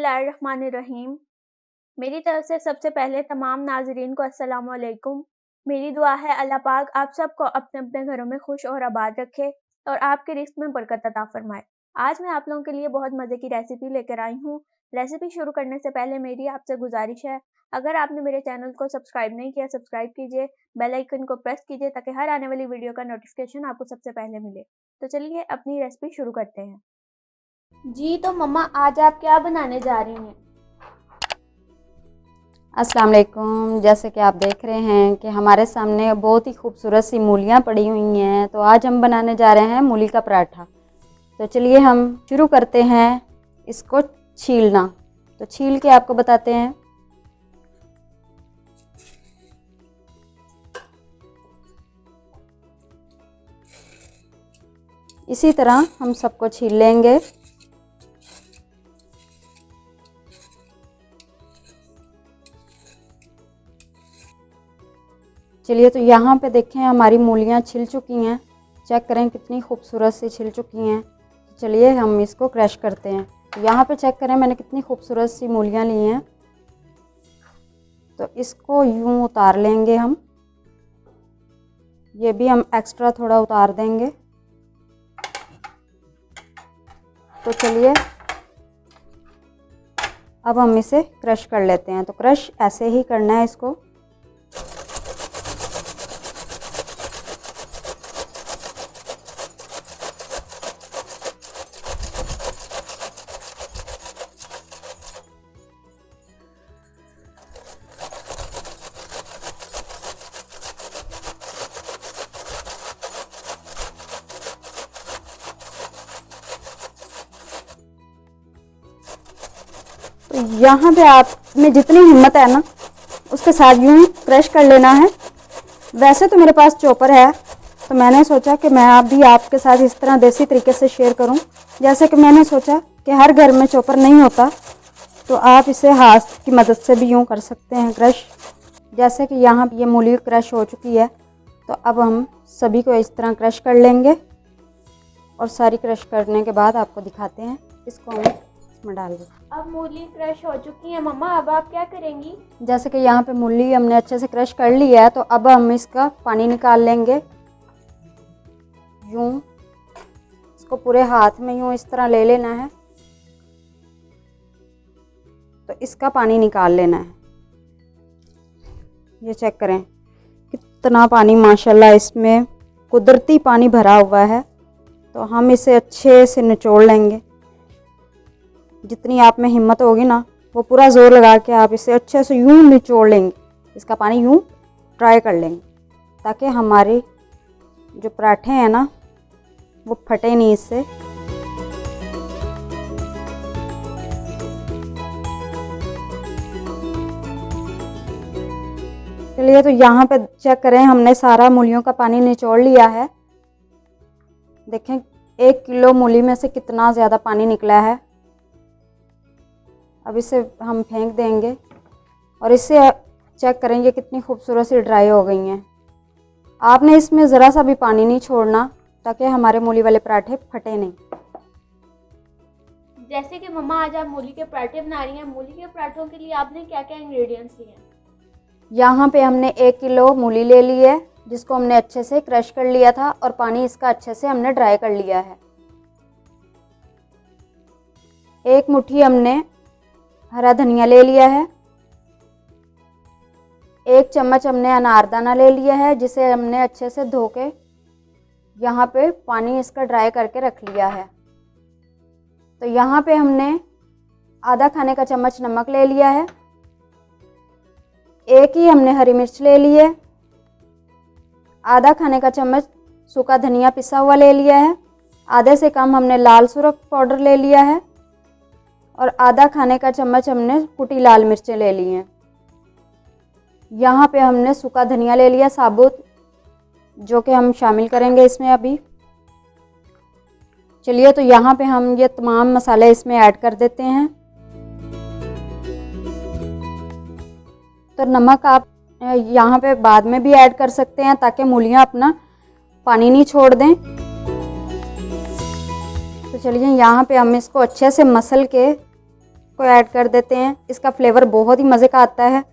बिस्मिल्लाहिर्रहमानिर्रहीम। मेरी तरफ से सबसे पहले तमाम नाज़रीन को अस्सलामु अलैकुम। मेरी दुआ है अल्लाह पाक आप सबको अपने-अपने घरों में खुश और आबाद रखे और आपके रिज़्क़ में बरकत अता फ़रमाए। आज मैं आप लोगों के लिए बहुत मज़े की रेसिपी लेकर आई हूँ। रेसिपी शुरू करने से पहले मेरी आपसे गुज़ारिश है, अगर आपने मेरे चैनल को सब्सक्राइब नहीं किया, सब्सक्राइब कीजिए, बेल आइकन को प्रेस कीजिए ताकि हर आने वाली वीडियो का नोटिफ़िकेशन आपको सबसे पहले मिले। तो चलिए अपनी रेसिपी शुरू करते हैं। जी, तो मम्मा आज आप क्या बनाने जा रही हैं? अस्सलाम वालेकुम। जैसे कि आप देख रहे हैं कि हमारे सामने बहुत ही खूबसूरत सी मूलियाँ पड़ी हुई हैं, तो आज हम बनाने जा रहे हैं मूली का पराठा। तो चलिए हम शुरू करते हैं इसको छीलना। तो छील के आपको बताते हैं। इसी तरह हम सबको छील लेंगे। चलिए, तो यहाँ पे देखें हमारी मूलियाँ छिल चुकी हैं। चेक करें कितनी खूबसूरत सी छिल चुकी हैं। चलिए हम इसको क्रश करते हैं। तो यहाँ पे चेक करें मैंने कितनी खूबसूरत सी मूलियाँ ली हैं। तो इसको यूँ उतार लेंगे हम। ये भी हम एक्स्ट्रा थोड़ा उतार देंगे। तो चलिए अब हम इसे क्रश कर लेते हैं। तो क्रश ऐसे ही करना है इसको। तो यहाँ पे आप में जितनी हिम्मत है ना उसके साथ यूँ क्रश कर लेना है। वैसे तो मेरे पास चॉपर है, तो मैंने सोचा कि मैं भी आपके साथ इस तरह देसी तरीके से शेयर करूं। जैसे कि मैंने सोचा कि हर घर में चॉपर नहीं होता, तो आप इसे हाथ की मदद से भी यूँ कर सकते हैं क्रश। जैसे कि यहाँ ये मूली क्रश हो चुकी है, तो अब हम सभी को इस तरह क्रश कर लेंगे और सारी क्रश करने के बाद आपको दिखाते हैं। इसको हम इसमें डाल दें। अब मूली क्रश हो चुकी है मम्मा, अब आप क्या करेंगी? जैसे कि यहाँ पे मूली हमने अच्छे से क्रश कर ली है, तो अब हम इसका पानी निकाल लेंगे। यूँ इसको पूरे हाथ में यूँ इस तरह ले लेना है, तो इसका पानी निकाल लेना है। ये चेक करें कितना पानी माशाल्लाह इसमें कुदरती पानी भरा हुआ है। तो हम इसे अच्छे से निचोड़ लेंगे। जितनी आप में हिम्मत होगी ना, वो पूरा ज़ोर लगा के आप इसे अच्छे से यूँ निचोड़ लेंगे। इसका पानी यूँ ट्राई कर लेंगे ताकि हमारे जो पराठे हैं ना वो फटे नहीं इससे। चलिए, तो यहाँ पे चेक करें हमने सारा मूलियों का पानी निचोड़ लिया है। देखें 1 किलो मूली में से कितना ज़्यादा पानी निकला है। अब इसे हम फेंक देंगे और इससे चेक करेंगे कितनी खूबसूरत सी ड्राई हो गई हैं। आपने इसमें ज़रा सा भी पानी नहीं छोड़ना ताकि हमारे मूली वाले पराठे फटे नहीं। जैसे कि मम्मा आज आप मूली के पराठे बना रही हैं, मूली के पराठों के लिए आपने क्या-क्या इंग्रेडिएंट्स लिए हैं? यहाँ पे हमने 1 किलो मूली ले ली है, जिसको हमने अच्छे से क्रश कर लिया था और पानी इसका अच्छे से हमने ड्राई कर लिया है। 1 मुट्ठी हमने हरा धनिया ले लिया है। 1 चम्मच हमने अनारदाना ले लिया है, जिसे हमने अच्छे से धो के यहाँ पे पानी इसका ड्राई करके रख लिया है। तो यहाँ पे हमने आधा खाने का चम्मच नमक ले लिया है। 1 ही हमने हरी मिर्च ले ली है। आधा खाने का चम्मच सूखा धनिया पिसा हुआ ले लिया है। आधे से कम हमने लाल सुरख पाउडर ले लिया है और आधा खाने का चम्मच हमने कुटी लाल मिर्चें ले ली हैं। यहाँ पे हमने सूखा धनिया ले लिया साबुत, जो कि हम शामिल करेंगे इसमें अभी। चलिए, तो यहाँ पे हम ये तमाम मसाले इसमें ऐड कर देते हैं। तो नमक आप यहाँ पे बाद में भी ऐड कर सकते हैं ताकि मूलियाँ अपना पानी नहीं छोड़ दें। तो चलिए यहाँ पे हम इसको अच्छे से मसल के को ऐड कर देते हैं। इसका फ्लेवर बहुत ही मज़े का आता है।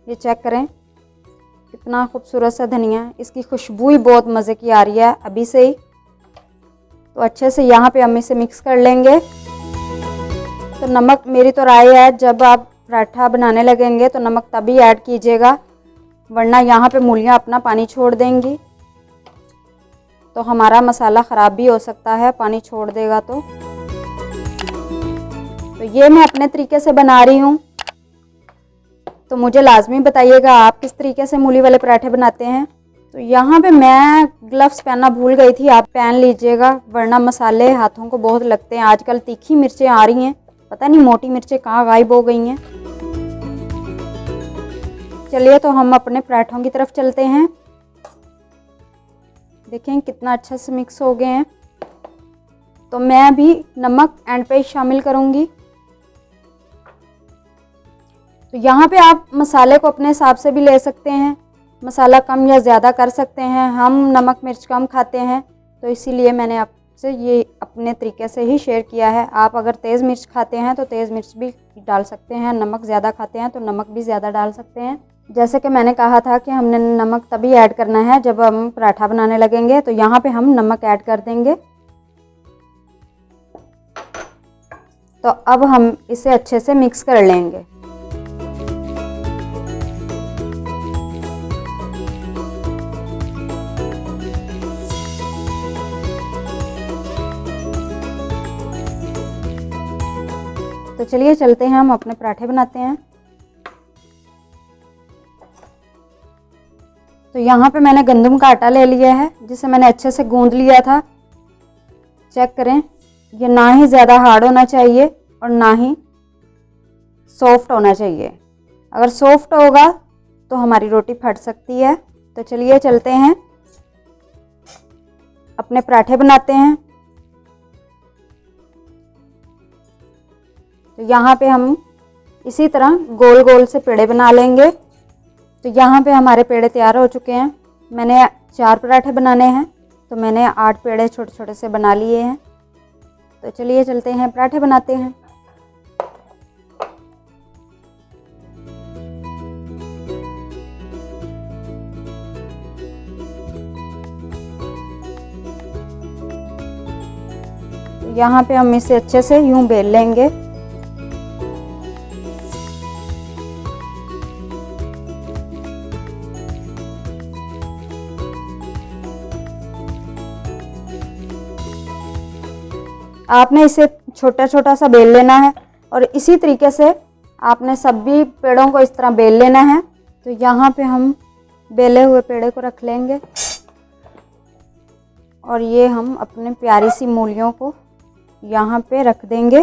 ये चेक करें कितना खूबसूरत सा धनिया है, इसकी खुशबू ही बहुत मज़े की आ रही है अभी से ही। तो अच्छे से यहाँ पे हम इसे मिक्स कर लेंगे। तो नमक मेरी तो राय है, जब आप पराठा बनाने लगेंगे तो नमक तभी ऐड कीजिएगा, वरना यहाँ पे मूलियाँ अपना पानी छोड़ देंगी तो हमारा मसाला ख़राब भी हो सकता है पानी छोड़ देगा तो ये मैं अपने तरीके से बना रही हूँ। तो मुझे लाजमी बताइएगा आप किस तरीके से मूली वाले पराठे बनाते हैं। तो यहाँ पे मैं ग्लव्स पहनना भूल गई थी, आप पहन लीजिएगा वरना मसाले हाथों को बहुत लगते हैं। आजकल तीखी मिर्चें आ रही हैं, पता नहीं मोटी मिर्चें कहाँ गायब हो गई हैं। चलिए तो हम अपने पराठों की तरफ चलते हैं। देखें कितना अच्छा से मिक्स हो गए हैं। तो मैं अभी नमक एंड पे शामिल करूँगी। तो यहाँ पे आप मसाले को अपने हिसाब से भी ले सकते हैं, मसाला कम या ज़्यादा कर सकते हैं। हम नमक मिर्च कम खाते हैं तो इसीलिए मैंने आपसे ये अपने तरीके से ही शेयर किया है। आप अगर तेज़ मिर्च खाते हैं तो तेज़ मिर्च भी डाल सकते हैं, नमक ज़्यादा खाते हैं तो नमक भी ज़्यादा डाल सकते हैं। जैसे कि मैंने कहा था कि हमने नमक तभी ऐड करना है जब हम पराठा बनाने लगेंगे, तो यहाँ पे हम नमक ऐड कर देंगे। तो अब हम इसे अच्छे से मिक्स कर लेंगे। तो चलिए चलते हैं, हम अपने पराठे बनाते हैं। तो यहाँ पे मैंने गंदम का आटा ले लिया है जिसे मैंने अच्छे से गूंद लिया था। चेक करें, ये ना ही ज़्यादा हार्ड होना चाहिए और ना ही सॉफ्ट होना चाहिए। अगर सॉफ्ट होगा तो हमारी रोटी फट सकती है। तो चलिए चलते हैं, अपने पराठे बनाते हैं। तो यहाँ पे हम इसी तरह गोल गोल से पेड़े बना लेंगे। तो यहाँ पे हमारे पेड़े तैयार हो चुके हैं। मैंने 4 पराठे बनाने हैं तो मैंने 8 पेड़े छोटे छोटे से बना लिए हैं। तो चलिए चलते हैं, पराठे बनाते हैं। तो यहाँ पे हम इसे अच्छे से यूं बेल लेंगे। आपने इसे छोटा छोटा सा बेल लेना है और इसी तरीके से आपने सभी पेड़ों को इस तरह बेल लेना है। तो यहाँ पे हम बेले हुए पेड़े को रख लेंगे और ये हम अपने प्यारी सी मूलियों को यहाँ पे रख देंगे।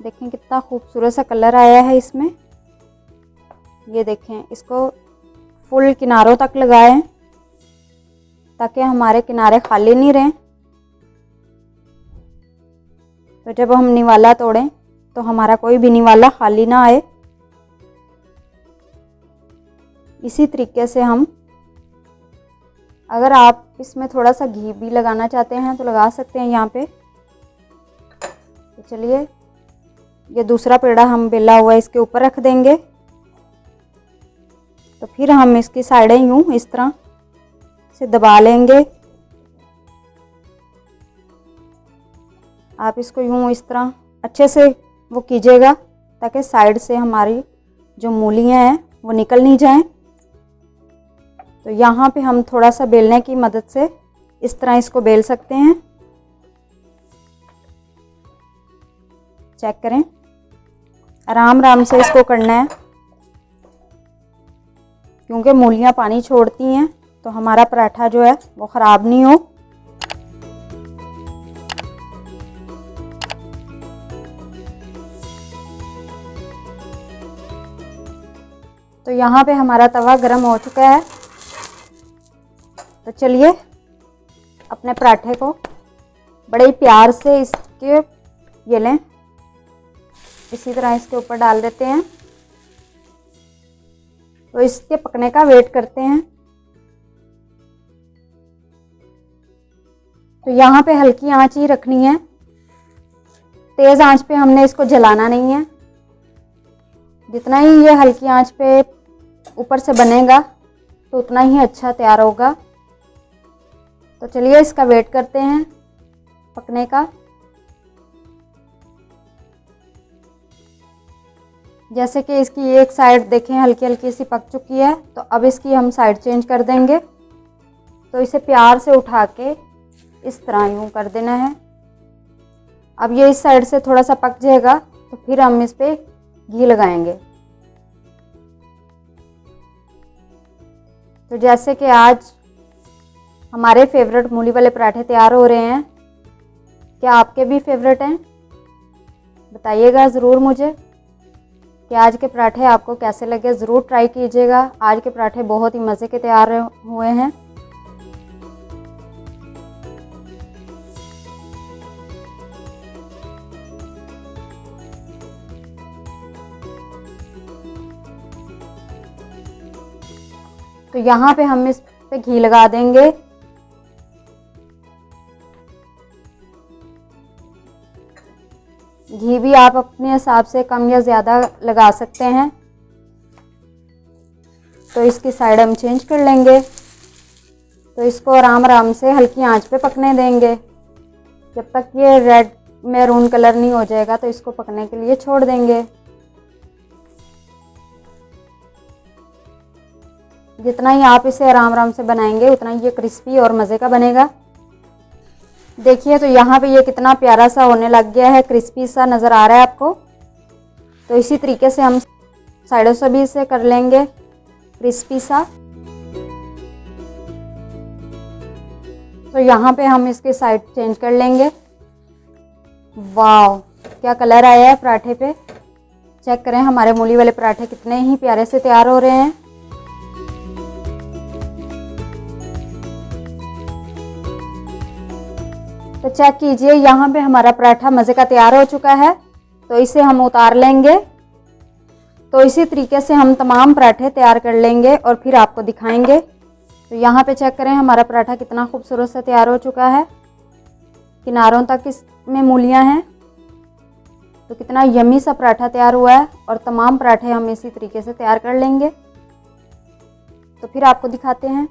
देखें कितना खूबसूरत सा कलर आया है इसमें। ये देखें, इसको फुल किनारों तक लगाएं ताकि हमारे किनारे खाली नहीं रहें। तो जब हम निवाला तोड़ें तो हमारा कोई भी निवाला खाली ना आए। इसी तरीके से हम, अगर आप इसमें थोड़ा सा घी भी लगाना चाहते हैं तो लगा सकते हैं यहाँ पे। तो चलिए, ये दूसरा पेड़ा हम बेला हुआ इसके ऊपर रख देंगे। तो फिर हम इसकी साइडें यूं इस तरह से दबा लेंगे। आप इसको यूं इस तरह अच्छे से वो कीजिएगा ताकि साइड से हमारी जो मूलियाँ हैं वो निकल नहीं जाएं। तो यहाँ पे हम थोड़ा सा बेलने की मदद से इस तरह इसको बेल सकते हैं। चेक करें, आराम आराम से इसको करना है क्योंकि मूलियाँ पानी छोड़ती हैं तो हमारा पराठा जो है वो ख़राब नहीं हो। तो यहाँ पे हमारा तवा गर्म हो चुका है। तो चलिए अपने पराठे को बड़े ही प्यार से इसके ये लें, इसी तरह इसके ऊपर डाल देते हैं। तो इसके पकने का वेट करते हैं। तो यहाँ पे हल्की आंच ही रखनी है, तेज़ आंच पे हमने इसको जलाना नहीं है। जितना ही ये हल्की आंच पे ऊपर से बनेगा तो उतना ही अच्छा तैयार होगा। तो चलिए इसका वेट करते हैं पकने का। जैसे कि इसकी एक साइड देखें हल्की हल्की सी पक चुकी है, तो अब इसकी हम साइड चेंज कर देंगे। तो इसे प्यार से उठा के इस तरह यूँ कर देना है। अब ये इस साइड से थोड़ा सा पक जाएगा तो फिर हम इस पे घी लगाएंगे। तो जैसे कि आज हमारे फेवरेट मूली वाले पराठे तैयार हो रहे हैं, क्या आपके भी फेवरेट हैं? बताइएगा ज़रूर मुझे कि आज के पराठे आपको कैसे लगे। ज़रूर ट्राई कीजिएगा। आज के पराठे बहुत ही मज़े के तैयार हुए हैं। तो यहाँ पे हम इस पे घी लगा देंगे। घी भी आप अपने हिसाब से कम या ज़्यादा लगा सकते हैं। तो इसकी साइड हम चेंज कर लेंगे। तो इसको आराम आराम से हल्की आंच पे पकने देंगे। जब तक ये रेड मैरून कलर नहीं हो जाएगा तो इसको पकने के लिए छोड़ देंगे। जितना ही आप इसे आराम आराम से बनाएंगे उतना ही ये क्रिस्पी और मज़े का बनेगा। देखिए तो यहाँ पे ये कितना प्यारा सा होने लग गया है, क्रिस्पी सा नज़र आ रहा है आपको। तो इसी तरीके से हम साइडों से भी इसे कर लेंगे क्रिस्पी सा। तो यहाँ पे हम इसके साइड चेंज कर लेंगे। वाह क्या कलर आया है पराठे पे। चेक करें हमारे मूली वाले पराठे कितने ही प्यारे से तैयार हो रहे हैं। तो चेक कीजिए यहाँ पे हमारा पराठा मज़े का तैयार हो चुका है। तो इसे हम उतार लेंगे। तो इसी तरीके से हम तमाम पराठे तैयार कर लेंगे और फिर आपको दिखाएंगे। तो यहाँ पे चेक करें हमारा पराठा कितना खूबसूरत से तैयार हो चुका है। किनारों तक इसमें मूलियाँ हैं। तो कितना यम्मी सा पराठा तैयार हुआ है और तमाम पराठे हम इसी तरीके से तैयार कर लेंगे। तो फिर आपको दिखाते हैं।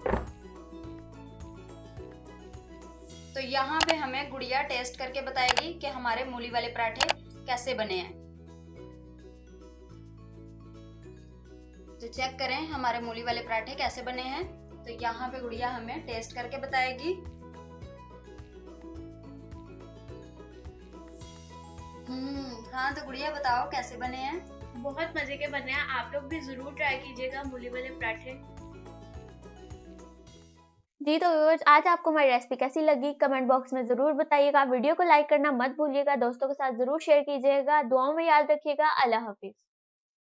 तो यहाँ पे हमें गुड़िया टेस्ट करके बताएगी कि हमारे मूली वाले पराठे कैसे बने हैं। तो चेक करें हमारे मूली वाले पराठे कैसे बने हैं। तो यहाँ पे गुड़िया हमें टेस्ट करके बताएगी। हाँ तो गुड़िया बताओ कैसे बने हैं। बहुत मजे के बने हैं। आप लोग भी जरूर ट्राई कीजिएगा मूली वाले पराठे। जी तो व्यूअर्स, आज आपको हमारी रेसिपी कैसी लगी कमेंट बॉक्स में ज़रूर बताइएगा। वीडियो को लाइक करना मत भूलिएगा। दोस्तों के साथ ज़रूर शेयर कीजिएगा। दुआओं में याद रखिएगा। अल्लाह हाफिज़।